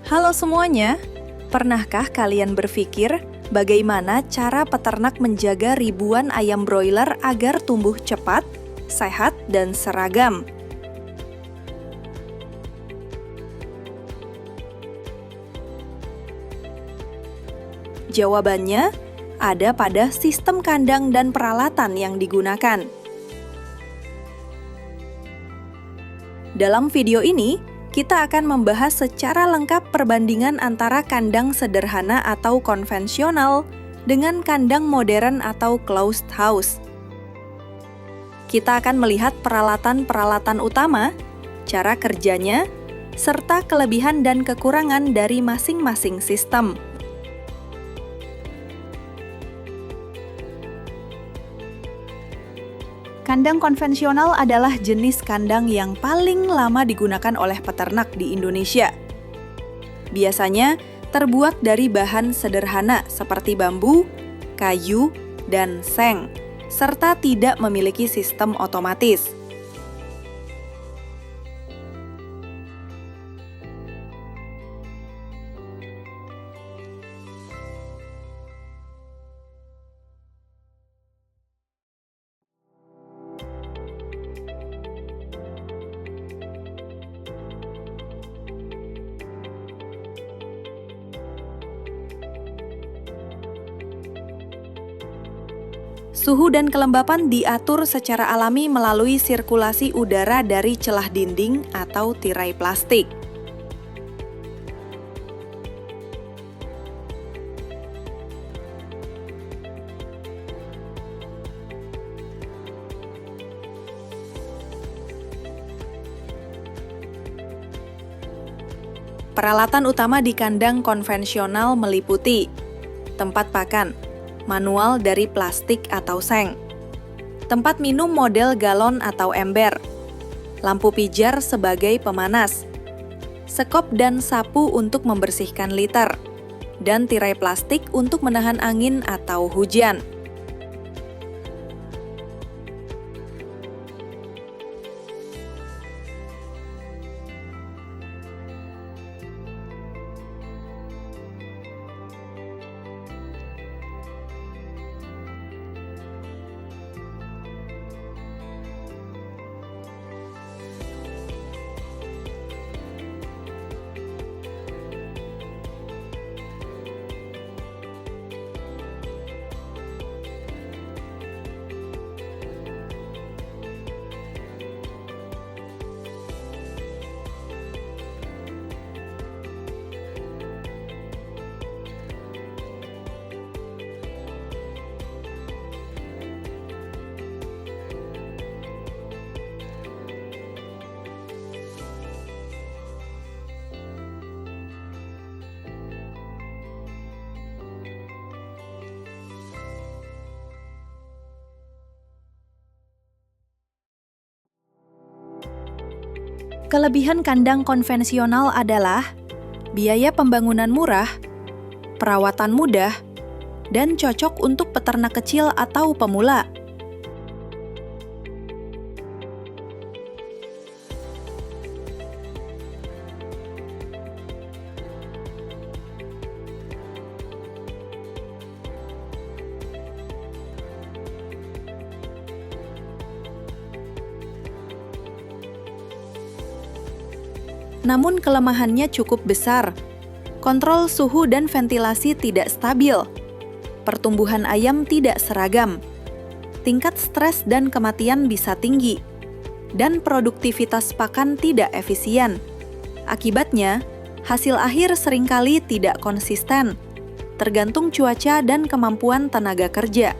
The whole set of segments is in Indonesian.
Halo semuanya, pernahkah kalian berpikir bagaimana cara peternak menjaga ribuan ayam broiler agar tumbuh cepat, sehat, dan seragam? Jawabannya ada pada sistem kandang dan peralatan yang digunakan. Dalam video ini, kita akan membahas secara lengkap perbandingan antara kandang sederhana atau konvensional dengan kandang modern atau closed house. Kita akan melihat peralatan-peralatan utama, cara kerjanya, serta kelebihan dan kekurangan dari masing-masing sistem. Kandang konvensional adalah jenis kandang yang paling lama digunakan oleh peternak di Indonesia. Biasanya terbuat dari bahan sederhana seperti bambu, kayu, dan seng, serta tidak memiliki sistem otomatis. Suhu dan kelembapan diatur secara alami melalui sirkulasi udara dari celah dinding atau tirai plastik. Peralatan utama di kandang konvensional meliputi tempat pakan, manual dari plastik atau seng, tempat minum model galon atau ember, lampu pijar sebagai pemanas, sekop dan sapu untuk membersihkan liter, dan tirai plastik untuk menahan angin atau hujan. Kelebihan kandang konvensional adalah biaya pembangunan murah, perawatan mudah, dan cocok untuk peternak kecil atau pemula. Namun kelemahannya cukup besar. Kontrol suhu dan ventilasi tidak stabil. Pertumbuhan ayam tidak seragam. Tingkat stres dan kematian bisa tinggi. Dan produktivitas pakan tidak efisien. Akibatnya, hasil akhir seringkali tidak konsisten, tergantung cuaca dan kemampuan tenaga kerja.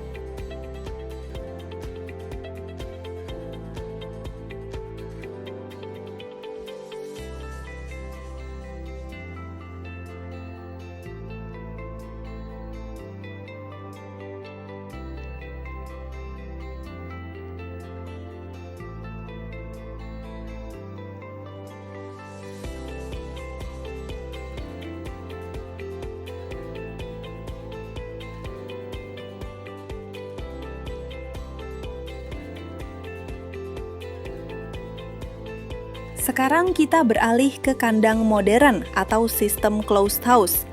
Sekarang kita beralih ke kandang modern atau sistem closed house.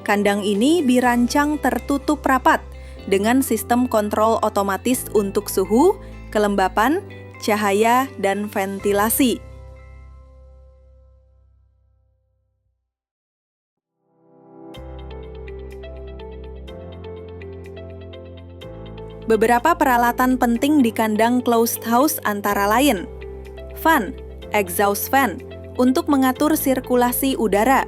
Kandang ini dirancang tertutup rapat dengan sistem kontrol otomatis untuk suhu, kelembapan, cahaya, dan ventilasi. Beberapa peralatan penting di kandang closed house antara lain: fan, exhaust fan, untuk mengatur sirkulasi udara,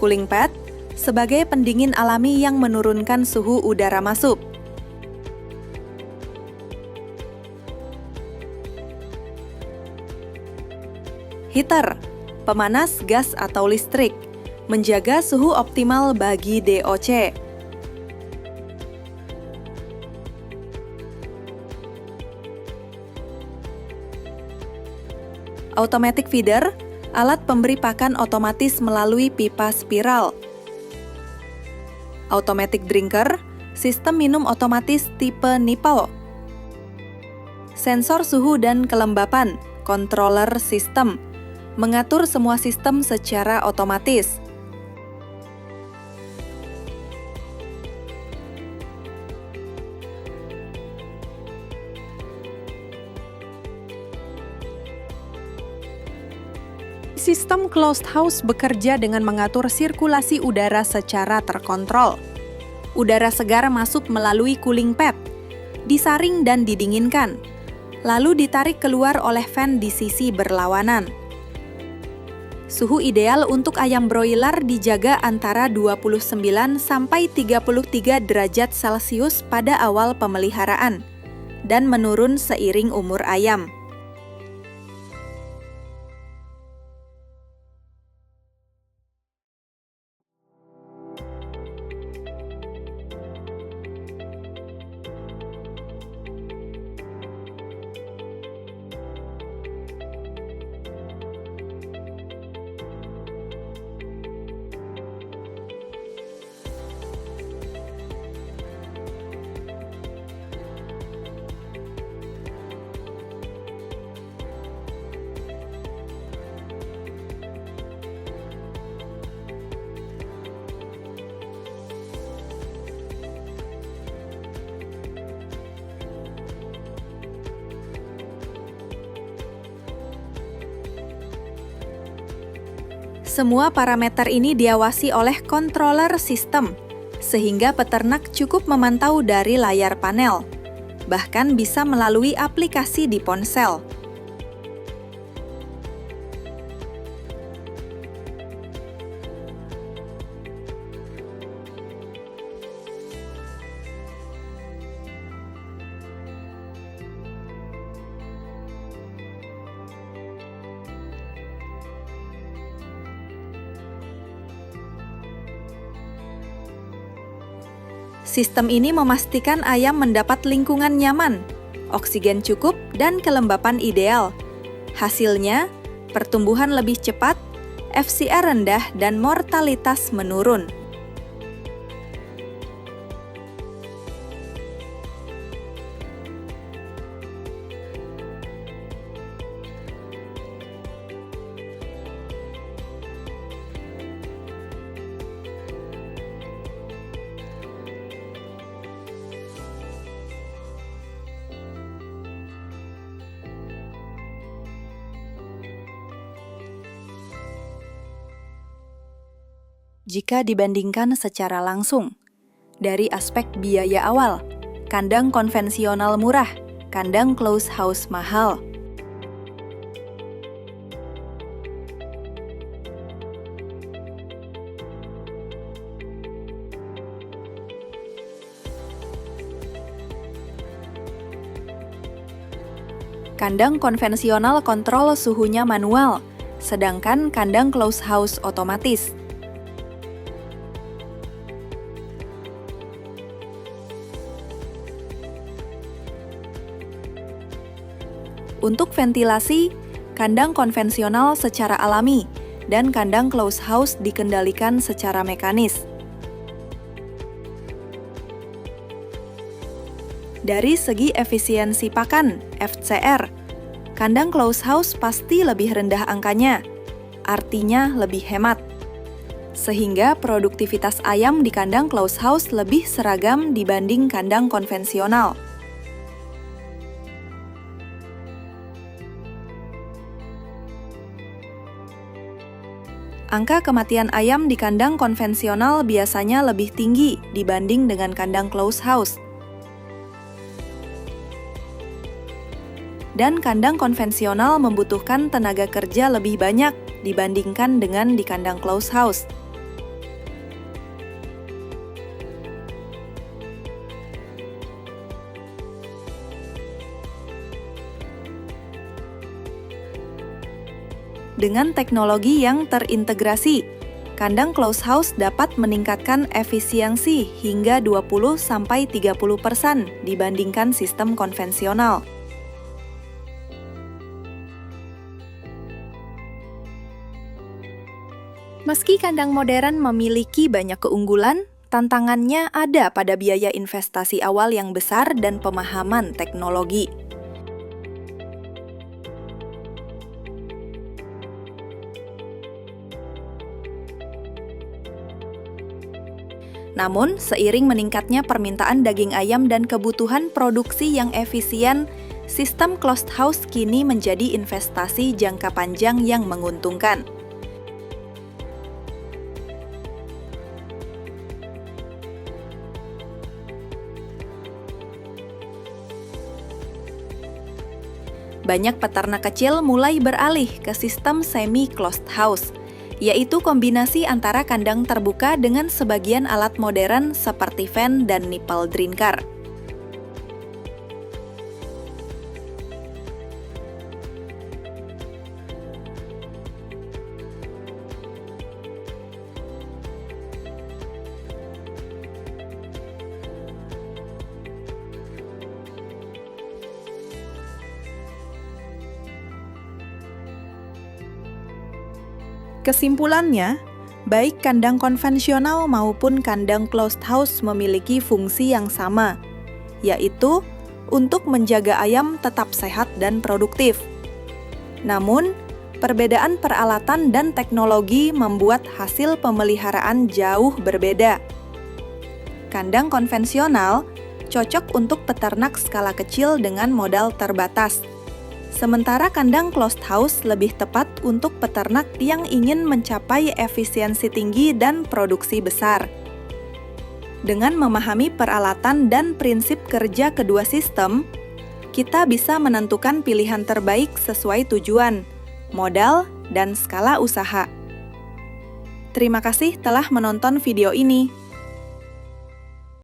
cooling pad, sebagai pendingin alami yang menurunkan suhu udara masuk. Heater, pemanas gas atau listrik, menjaga suhu optimal bagi DOC. Automatic feeder, alat pemberi pakan otomatis melalui pipa spiral. Automatic drinker, sistem minum otomatis tipe nipple. Sensor suhu dan kelembapan, controller system, mengatur semua sistem secara otomatis. Sistem closed house bekerja dengan mengatur sirkulasi udara secara terkontrol. Udara segar masuk melalui cooling pad, disaring dan didinginkan, lalu ditarik keluar oleh fan di sisi berlawanan. Suhu ideal untuk ayam broiler dijaga antara 29 sampai 33 derajat Celcius pada awal pemeliharaan, dan menurun seiring umur ayam. Semua parameter ini diawasi oleh controller sistem, sehingga peternak cukup memantau dari layar panel, bahkan bisa melalui aplikasi di ponsel. Sistem ini memastikan ayam mendapat lingkungan nyaman, oksigen cukup, dan kelembapan ideal. Hasilnya, pertumbuhan lebih cepat, FCR rendah, dan mortalitas menurun. Jika dibandingkan secara langsung, dari aspek biaya awal, kandang konvensional murah, kandang closed house mahal. Kandang konvensional kontrol suhunya manual, sedangkan kandang close house otomatis. Untuk ventilasi, kandang konvensional secara alami dan kandang close house dikendalikan secara mekanis. Dari segi efisiensi pakan, FCR, kandang close house pasti lebih rendah angkanya, artinya lebih hemat. Sehingga produktivitas ayam di kandang close house lebih seragam dibanding kandang konvensional. Angka kematian ayam di kandang konvensional biasanya lebih tinggi dibanding dengan kandang close house. Dan kandang konvensional membutuhkan tenaga kerja lebih banyak dibandingkan dengan di kandang close house. Dengan teknologi yang terintegrasi, kandang close house dapat meningkatkan efisiensi hingga 20-30% dibandingkan sistem konvensional. Meski kandang modern memiliki banyak keunggulan, tantangannya ada pada biaya investasi awal yang besar dan pemahaman teknologi. Namun, seiring meningkatnya permintaan daging ayam dan kebutuhan produksi yang efisien, sistem closed house kini menjadi investasi jangka panjang yang menguntungkan. Banyak peternak kecil mulai beralih ke sistem semi-closed house, yaitu kombinasi antara kandang terbuka dengan sebagian alat modern seperti fan dan nipple drinker. Kesimpulannya, baik kandang konvensional maupun kandang closed house memiliki fungsi yang sama, yaitu untuk menjaga ayam tetap sehat dan produktif. Namun, perbedaan peralatan dan teknologi membuat hasil pemeliharaan jauh berbeda. Kandang konvensional cocok untuk peternak skala kecil dengan modal terbatas. Sementara kandang closed house lebih tepat untuk peternak yang ingin mencapai efisiensi tinggi dan produksi besar. Dengan memahami peralatan dan prinsip kerja kedua sistem, kita bisa menentukan pilihan terbaik sesuai tujuan, modal, dan skala usaha. Terima kasih telah menonton video ini.